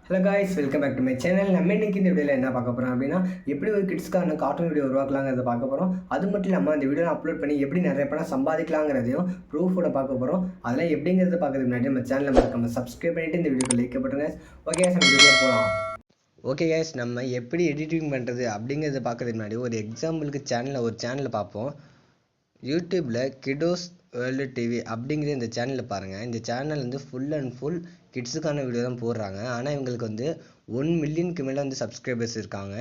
Hello guys, welcome back to my channel. நம்ம இன்னைக்கு இந்த வீடியோவில் என்ன பார்க்க போகிறோம் அப்படின்னா, எப்படி ஒரு கிட்ஸ்க்கான கார்ட்டூன் வீடியோ உருவாக்கலாங்கிறத பார்க்க போகிறோம். அது மட்டும் இல்லாமல் அந்த வீடியோ அப்லோட் பண்ணி எப்படி நிறைய பணம் சம்பாதிக்கலாங்கிறதையும் ப்ரூஃபோட பார்க்க போகிறோம். அதெல்லாம் எப்படிங்கிறத பார்க்கறதுக்கு முன்னாடி நம்ம சேனலை மறக்காம சப்ஸ்கிரைப் பண்ணிட்டு இந்த வீடியோக்கு லைக் பண்ணுங்க. ஓகே கேஸ், நம்ம வீடியோக்குள்ள போகலாம். ஓகே கேஸ், நம்ம எப்படி எடிட்டிங் பண்ணுறது அப்படிங்கிறத பார்க்கறதுக்கு முன்னாடி ஒரு எக்ஸாம்பிளுக்கு ஒரு சேனலை பார்ப்போம். யூடியூப்பில் கிடோஸ் வேர்ல்டு டிவி அப்படிங்கிற இந்த சேனலில் பாருங்கள். இந்த சேனல் வந்து ஃபுல் அண்ட் ஃபுல் கிட்ஸுக்கான வீடியோ தான் போடுறாங்க. ஆனால் இவங்களுக்கு வந்து 1 மில்லியனுக்கு மேலே வந்து சப்ஸ்கிரைபர்ஸ் இருக்காங்க.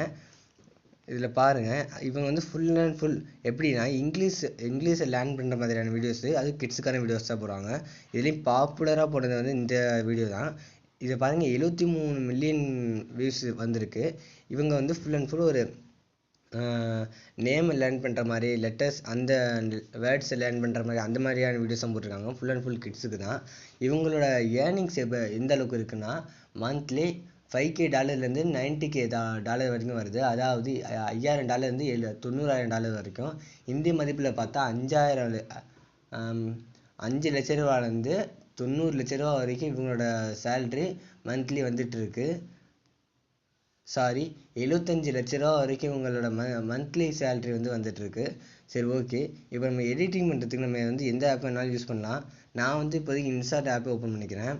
இதில் பாருங்கள், இவங்க வந்து ஃபுல் அண்ட் ஃபுல் எப்படின்னா இங்கிலீஷை லேர்ன் பண்ணுற மாதிரியான வீடியோஸு, அது கிட்ஸுக்கான வீடியோஸ் தான் போடுறாங்க. இதுலேயும் பாப்புலராக போனது வந்து இந்த வீடியோ தான். இதை பாருங்கள், 73 மில்லியன் வியூஸ் வந்திருக்கு. இவங்க வந்து ஃபுல் அண்ட் ஃபுல் ஒரு நேம் லேர்ன் பண்ணுற மாதிரி, லெட்டர்ஸ் அந்த வேர்ட்ஸை லேர்ன் பண்ணுற மாதிரி அந்த மாதிரியான வீடியோஸும் போட்டிருக்காங்க. ஃபுல் அண்ட் ஃபுல் கிட்ஸுக்கு தான். இவங்களோட ஏர்னிங்ஸ் எந்த அளவுக்கு இருக்குன்னா, மந்த்லி $5,000 $90,000 வரைக்கும் வருது. அதாவது $5,000 $90,000 வரைக்கும். இந்திய மதிப்பில் பார்த்தா 5 லட்ச ரூபாலேருந்து 90 லட்ச ரூபா வரைக்கும் இவங்களோட சேல்ரி மந்த்லி வந்துட்டு இருக்கு. 75 லட்ச ரூபா வரைக்கும் உங்களோட மந்த்லி சேலரி வந்து வந்துட்டுருக்கு. சரி, ஓகே. இப்போ நம்ம எடிட்டிங் பண்ணுறதுக்கு நம்ம வந்து எந்த ஆப் வேணாலும் யூஸ் பண்ணலாம். நான் வந்து இப்போதைக்கு இன்ஸ்டாட் ஆப்பை ஓப்பன் பண்ணிக்கிறேன்.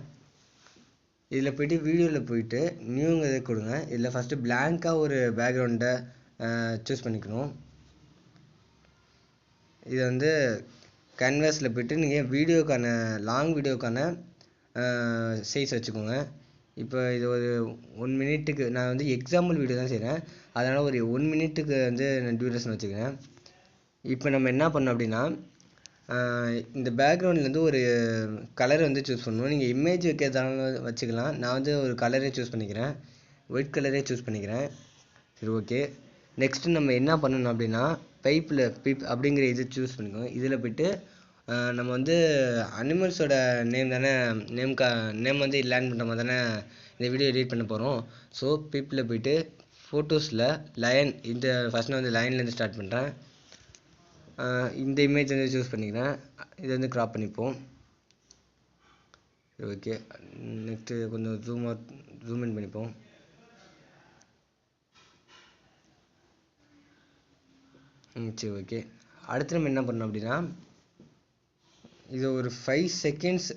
இதில் போய்ட்டு வீடியோவில் போயிட்டு நியூங்கிறத கொடுங்க. இதில் ஃபஸ்ட்டு பிளாங்காக ஒரு பேக்ரவுண்டை சூஸ் பண்ணிக்கணும். இதை வந்து கேன்வாஸில் போய்ட்டு நீங்கள் லாங் வீடியோக்கான சைஸ் வச்சுக்கோங்க. இப்போ இது ஒரு 1 மினிட்டுக்கு நான் வந்து எக்ஸாம்பிள் வீடியோ தான் செய்கிறேன். அதனால் ஒரு 1 மினிட்டுக்கு வந்து நான் டியூரேஷன் வச்சுக்கிறேன். இப்போ நம்ம என்ன பண்ணோம் அப்படின்னா, இந்த பேக்ரவுண்ட்லேருந்து ஒரு கலர் வந்து சூஸ் பண்ணணும். நீங்கள் இமேஜ் வைக்கிறதாலும் வச்சுக்கலாம். நான் வந்து ஒரு கலரே சூஸ் பண்ணிக்கிறேன். ஒயிட் கலரே சூஸ் பண்ணிக்கிறேன். சரி, ஓகே. நெக்ஸ்ட்டு நம்ம என்ன பண்ணணும் அப்படின்னா, பிப் அப்படிங்கிற இது சூஸ் பண்ணிக்கோங்க. இதில் போய்ட்டு நம்ம வந்து அனிமல்ஸோட நேம் தானே, நேம் வந்து லேர்ன் பண்ணுற மாதிரி தானே இந்த வீடியோ எடிட் பண்ண போகிறோம். ஸோ பிப்பில் போய்ட்டு ஃபோட்டோஸில் லயன், இந்த ஃபஸ்ட் நான் வந்து லைன்லேருந்து ஸ்டார்ட் பண்ணுறேன். இந்த இமேஜ் வந்து சூஸ் பண்ணிக்கிறேன். இதை வந்து க்ராப் பண்ணிப்போம். ஓகே. நெக்ஸ்ட்டு கொஞ்சம் ஜூம் இன் பண்ணிப்போம். சரி, ஓகே. அடுத்து நம்ம என்ன பண்ணோம் அப்படின்னா, இது ஒரு 5 செகண்ட்ஸ்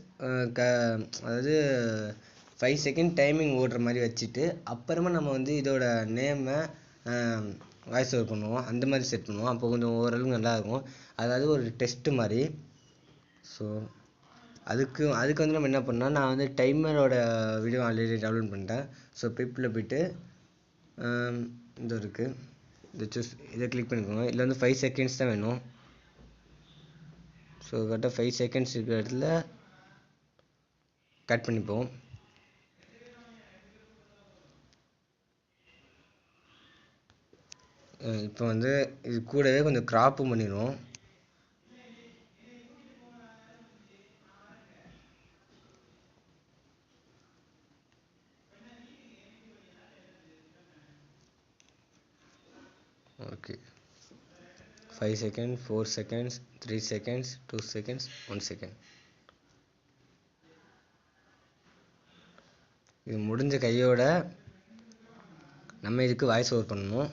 அதாவது 5 செகண்ட் டைமிங் ஓடுற மாதிரி வச்சுட்டு, அப்புறமா நம்ம வந்து இதோட நேமை வாய்ஸ் ஓவர் பண்ணுவோம். அந்த மாதிரி செட் பண்ணுவோம். அப்போ கொஞ்சம் ஓரளவுக்கு நல்லாயிருக்கும். அதாவது ஒரு டெஸ்ட்டு மாதிரி. ஸோ அதுக்கு வந்து நம்ம என்ன பண்ணால், நான் வந்து டைமரோட வீடியோ ஆல்ரெடி டவுன்லோட் பண்ணிட்டேன். ஸோ பிப்பில் போய்ட்டு இது இருக்குது, இதை கிளிக் பண்ணிக்கோங்க. இதில் வந்து 5 செகண்ட்ஸ் தான் வேணும். ஸோ கரெக்டாக 5 செகண்ட்ஸ் இருக்கிற இடத்துல கட் பண்ணிப்போம். இப்போ வந்து இது கூடவே கொஞ்சம் க்ராப்பும் பண்ணிடுவோம். Okay. 5 second, 4 seconds, 3 seconds, 2 seconds, 1 second. இது முடிஞ்ச கையோட நம்ம இதுக்கு வாய்ஸ் ஓவர் பண்ணணும்.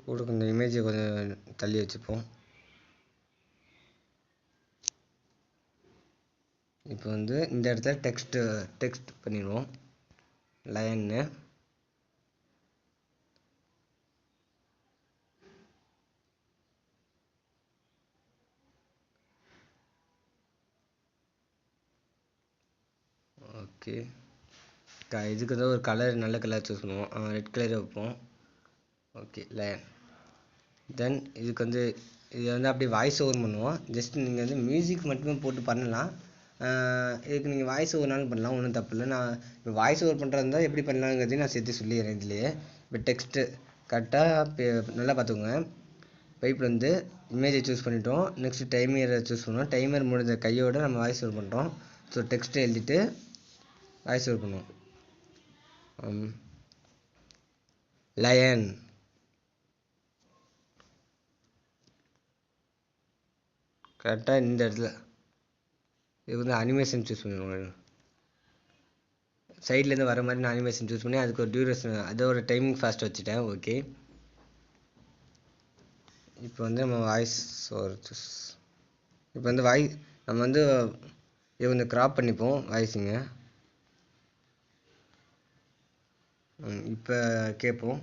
கூட கொஞ்சம் இமேஜை கொஞ்சம் தள்ளி வச்சுப்போம். இப்போ வந்து இந்த இடத்துல டெக்ஸ்ட் பண்ணிடுவோம், லயன்னு. ஓகே. இதுக்கு தான் ஒரு கலர், நல்ல கலர் சூஸ் பண்ணுவோம். ரெட் கலரை வைப்போம். Okay, line. தென் இதுக்கு வந்து இதை வந்து அப்படியே வாய்ஸ் ஓவர் பண்ணுவோம். ஜஸ்ட் நீங்கள் வந்து மியூசிக் மட்டுமே போட்டு பண்ணலாம். இதுக்கு நீங்கள் வாய்ஸ் ஓவர்னாலும் பண்ணலாம், ஒன்றும் தப்பு இல்லை. நான் இப்போ வாய்ஸ் ஓவர் பண்ணுறதா எப்படி பண்ணலாங்கிறதையும் நான் சேர்த்து சொல்லிடுறேன் இதுலேயே. இப்போ டெக்ஸ்ட்டு கரெக்டாக நல்லா பார்த்துக்கோங்க. பைப்பில் வந்து இமேஜை சூஸ் பண்ணிட்டோம். நெக்ஸ்ட்டு டைமரை சூஸ் பண்ணுவோம். டைமர் முடிஞ்ச கையோடு நம்ம வாய்ஸ் ஓவர் பண்ணுறோம். ஸோ டெக்ஸ்ட்டை எழுதிட்டு வாய்ஸ் ஓவர் பண்ணுவோம். லயன். கரெக்டாக இந்த இடத்துல இது வந்து அனிமேஷன் சூஸ் பண்ணிடுவோங்க. சைட்லேருந்து வர மாதிரி நான் அனிமேஷன் சூஸ் பண்ணி அதுக்கு ஒரு டியூரேஷன் அதோட டைமிங் ஃபாஸ்ட் வச்சுட்டேன். ஓகே, இப்போ வந்து நம்ம வாய்ஸ் இப்போ வந்து நம்ம வந்து இதை கொஞ்சம் க்ராப் பண்ணிப்போம் வாய்ஸுங்க. இப்போ கேட்போம்.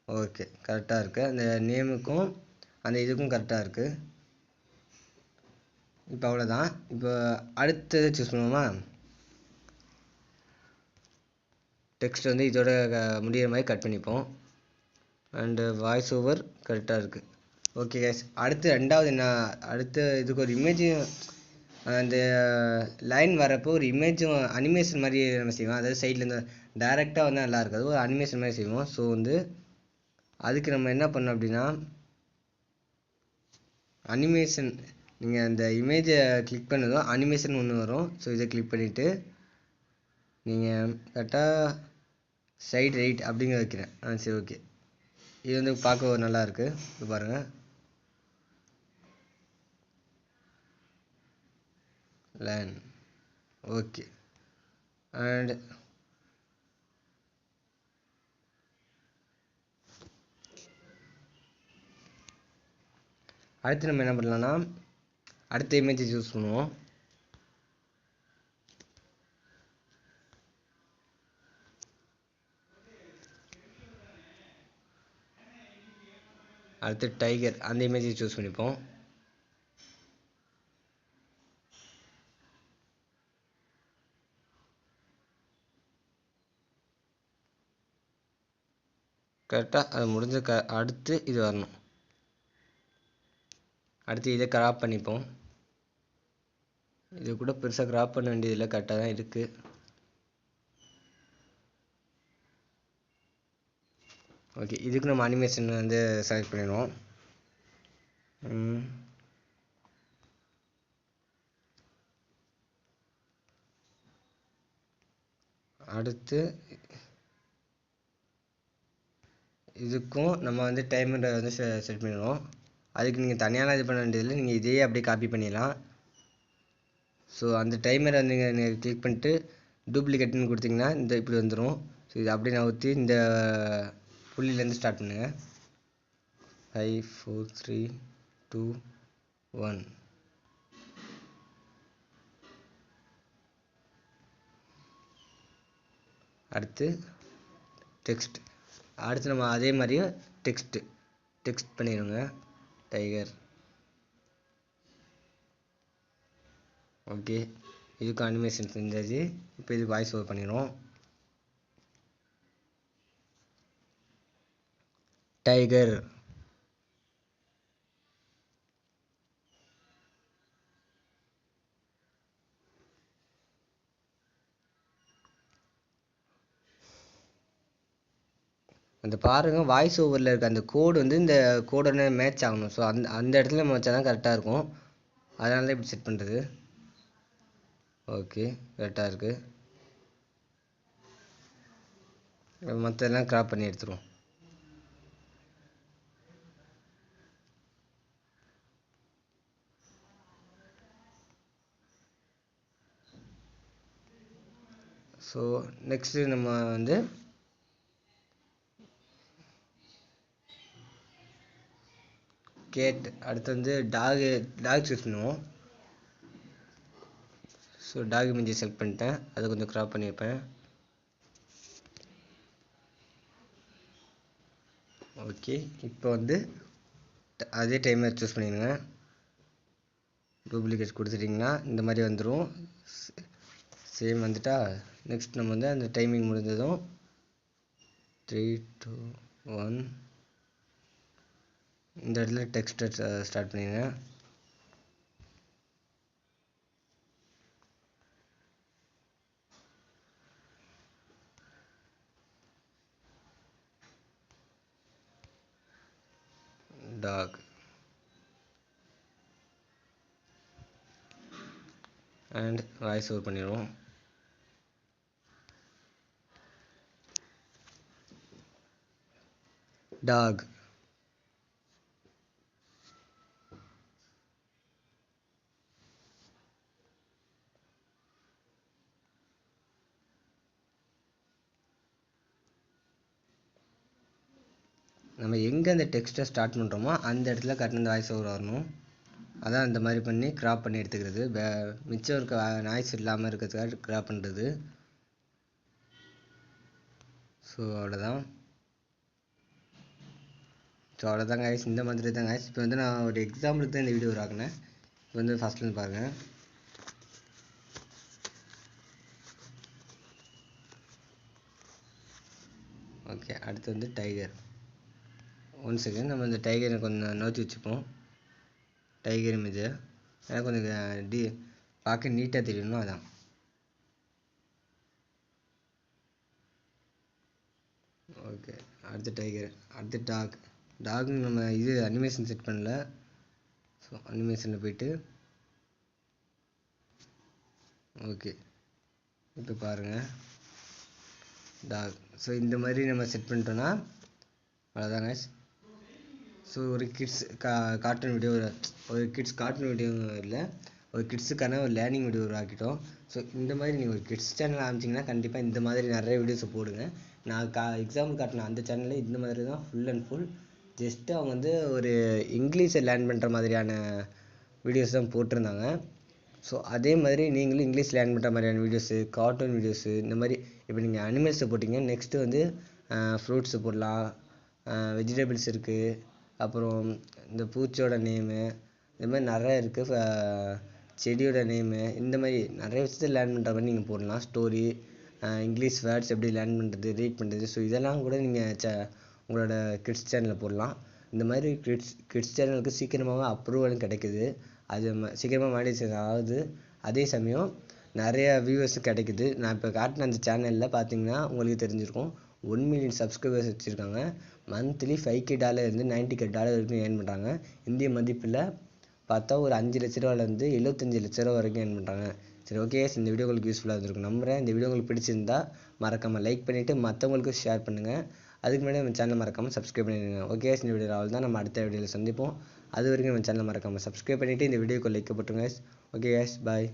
ஓகே, கரெக்டாக இருக்குது. அந்த நேமுக்கும் அந்த இதுக்கும் கரெக்டாக இருக்குது. இப்போ அவ்வளோதான். இப்போ அடுத்தது சூஸ் பண்ணுவோமா? டெக்ஸ்ட் வந்து இதோட முடிகிற மாதிரி கட் பண்ணிப்போம். அண்டு வாய்ஸ் ஓவர் கரெக்டாக இருக்குது. ஓகே கைஸ், அடுத்து ரெண்டாவது என்ன, அடுத்து இதுக்கு ஒரு இமேஜும் அந்த லைன் வரப்போ ஒரு இமேஜும் அனிமேஷன் மாதிரி நம்ம செய்வோம். அதாவது சைட்லேருந்து டேரெக்டாக வந்து நல்லா இருக்காது, ஒரு அனிமேஷன் மாதிரி செய்வோம். ஸோ வந்து அதுக்கு நம்ம என்ன பண்ணோம் அப்படின்னா, அனிமேஷன் நீங்கள் அந்த இமேஜை கிளிக் பண்ணதும் அனிமேஷன் ஒன்று வரும். ஸோ இதை கிளிக் பண்ணிவிட்டு நீங்கள் கரெக்டாக சைடு ரைட் அப்படிங்க வைக்கிறேன். சரி, ஓகே. இது வந்து பார்க்க நல்லாயிருக்கு. இது பாருங்கள், லைன். ஓகே, அண்ட் அடுத்து நம்ம என்ன பண்ணலாம்னா, அடுத்த இமேஜை சூஸ் பண்ணுவோம். அடுத்து டைகர், அந்த இமேஜை சூஸ் பண்ணிப்போம். கரெக்டாக அது முடிஞ்ச அடுத்து இது வரணும். அடுத்து இதை கிராப் பண்ணிப்போம். இது கூட பெருசாக கிராப் பண்ண வேண்டியதில்லை, கரெக்டாக தான் இருக்குது. ஓகே, இதுக்கு நம்ம அனிமேஷன் வந்து செலக்ட் பண்ணிடுவோம். அடுத்து இதுக்கும் நம்ம வந்து டைமரை வந்து செட் பண்ணிடுவோம். அதுக்கு நீங்கள் தனியாக இது பண்ண வேண்டியதில்லை, நீங்கள் இதையே அப்படியே காப்பி பண்ணிடலாம். ஸோ அந்த டைமரை நீங்கள் கிளிக் பண்ணிட்டு டூப்ளிகேட்னு கொடுத்தீங்கன்னா இந்த இப்படி வந்துடும். ஸோ இது அப்படியே நவுற்றி இந்த புள்ளியிலேருந்து ஸ்டார்ட் பண்ணுங்கள். 5 4 3 2 1. அடுத்து டெக்ஸ்ட். அடுத்து நம்ம அதே மாதிரியே டெக்ஸ்ட் பண்ணிடுங்க, டைகர். ஓகே, இதுக்கும் அனிமேஷன் செஞ்சாச்சு. இப்போ இதுக்கு வாய்ஸ் ஓவர் பண்ணிடுவோம். டைகர். அந்த பாருங்கள், வாய்ஸ் ஓவரில் இருக்க அந்த கோடு வந்து இந்த கோடோட மேட்ச் ஆகணும். ஸோ அந்த இடத்துல நம்ம வச்சா தான் கரெக்டாக இருக்கும். அதனால தான் இப்படி செட் பண்ணுறது. ஓகே, கரெக்டாக இருக்குது. மற்றெல்லாம் கிராப் பண்ணி எடுத்துருவோம். ஸோ நெக்ஸ்ட்டு நம்ம வந்து கேட், அடுத்து வந்து டாக் சூஸ் பண்ணுவோம். ஸோ டாக் இமேஜை செலக்ட் பண்ணிட்டேன், அதை கொஞ்சம் கிராப் பண்ணியிருப்பேன். ஓகே, இப்போ வந்து அதே டைமர் சூஸ் பண்ணிடுங்க. டூப்ளிகேட் கொடுத்துட்டிங்கன்னா இந்த மாதிரி வந்துடும். சேம் வந்துட்டா நெக்ஸ்ட் நம்ம வந்து அந்த டைமிங் முடிஞ்சதும் 3 2 1 இந்த இடத்துல டெக்ஸ்ட்டை ஸ்டார்ட் பண்ணிடுங்க. டாக் அண்ட் வாய்ஸ் ஓவர் பண்ணிடுவோம். டாக். நம்ம எங்கே அந்த டெக்ஸ்ட்டை ஸ்டார்ட் பண்ணுறோமோ அந்த இடத்துல கரெக்டாக இந்த வாய்ஸ் ஓவர் வரணும். அதான் இந்த மாதிரி பண்ணி கிராப் பண்ணி எடுத்துக்கிறது. மிச்சம் இருக்க நாய்ஸ் இல்லாமல் இருக்கிறதுக்காக கிராப் பண்ணுறது. ஸோ அவ்வளோதான் guys. இந்த மாதிரி தான் guys. இப்போ வந்து நான் ஒரு எக்ஸாம்பிளுக்கு தான் இந்த வீடியோ ஆக்கினேன். இப்போ வந்து ஃபஸ்ட்லேருந்து பாருங்கள். ஓகே, அடுத்து வந்து டைகர். ஒன் செகண்ட், நம்ம இந்த டைகரை கொஞ்சம் நோத்தி வச்சுப்போம். டைகர் இமேஜை எனக்கு கொஞ்சம் பார்க்க நீட்டாக தெரியணும், அதான். ஓகே, அடுத்து டைகர். அடுத்து டாக் நம்ம இது அனிமேஷன் செட் பண்ணல. ஸோ அனிமேஷனில் போயிட்டு ஓகே, இப்போ பாருங்கள் டாக். ஸோ இந்த மாதிரி நம்ம செட் பண்ணிட்டோன்னா அவ்வளோதாங்க. ஸோ ஒரு கிட்ஸ் கார்ட்டூன் வீடியோ, ஒரு கிட்ஸ் கார்ட்டூன் வீடியோ இல்லை, ஒரு கிட்ஸுக்கான ஒரு லேர்னிங் வீடியோ ஆக்கிட்டோம். ஸோ இந்த மாதிரி நீங்கள் ஒரு கிட்ஸ் சேனல் ஆரம்பிச்சிங்கன்னா கண்டிப்பாக இந்த மாதிரி நிறைய வீடியோஸை போடுங்க. நான் எக்ஸாம்பிள் காட்டின அந்த சேனலில் இந்த மாதிரி தான் ஃபுல் அண்ட் ஃபுல் ஜஸ்ட்டு அவங்க வந்து ஒரு இங்கிலீஷை லேர்ன் பண்ணுற மாதிரியான வீடியோஸ் தான் போட்டிருந்தாங்க. ஸோ அதே மாதிரி நீங்களும் இங்கிலீஷ் லேர்ன் பண்ணுற மாதிரியான வீடியோஸு, கார்ட்டூன் வீடியோஸு, இந்த மாதிரி இப்போ நீங்கள் அனிமல்ஸை போட்டிங்க, நெக்ஸ்ட்டு வந்து ஃப்ரூட்ஸு போடலாம், வெஜிடபிள்ஸ் இருக்குது, அப்புறம் இந்த பூச்சியோட நேமு, இந்த மாதிரி நிறையா இருக்குது, செடியோட நேமு, இந்த மாதிரி நிறைய விஷயத்தை லேர்ன் பண்ணுற மாதிரி நீங்கள் போடலாம். ஸ்டோரி, இங்கிலீஷ் வேர்ட்ஸ் எப்படி லேர்ன் பண்ணுறது, ரீட் பண்ணுறது, ஸோ இதெல்லாம் கூட நீங்கள் உங்களோட கிட்ஸ் சேனலில் போடலாம். இந்த மாதிரி கிட்ஸ் சேனலுக்கு சீக்கிரமாக அப்ரூவலும் கிடைக்குது, அது சீக்கிரமாக மானிடைசேஷன் ஆகுது. அதே சமயம் நிறைய வியூவர்ஸும் கிடைக்குது. நான் இப்போ காட்டின அந்த சேனலில் பார்த்தீங்கன்னா உங்களுக்கு தெரிஞ்சிருக்கும், 1 மில்லியன் சப்ஸ்கிரைபர்ஸ் வச்சுருக்காங்க. மந்த்லி $5K இருந்து $90K வரைக்கும் ஏர்ன் பண்ணுறாங்க. இந்திய மதிப்பில் பார்த்தா ஒரு 5 லட்ச ரூபாலேருந்து 75 லட்ச ரூபா வரைக்கும் ஏர்ன் பண்ணுறாங்க. சரி, ஓகே, இந்த வீடியோ உங்களுக்கு யூஸ்ஃபுல்லாக இருந்திருக்கும் நம்புகிறேன். இந்த வீடியோ உங்களுக்கு பிடிச்சிருந்தா மறக்காமல் லைக் பண்ணிவிட்டு மற்றவங்களுக்கும் ஷேர் பண்ணுங்கள். அதுக்கு முன்னாடி நம்ம சேனலை மறக்காமல் சப்ஸ்கிரைப் பண்ணிடுங்க. ஓகே, இந்த வீடியோ அவ்வளோ தான். நம்ம அடுத்த வீடியோவில் சந்திப்போம். அது வரைக்கும் நம்ம சேனலை மறக்காமல் சப்ஸ்கிரைப் பண்ணிவிட்டு இந்த வீடியோக்கு லைக் போட்டுருங்க. ஓகே, பாய்.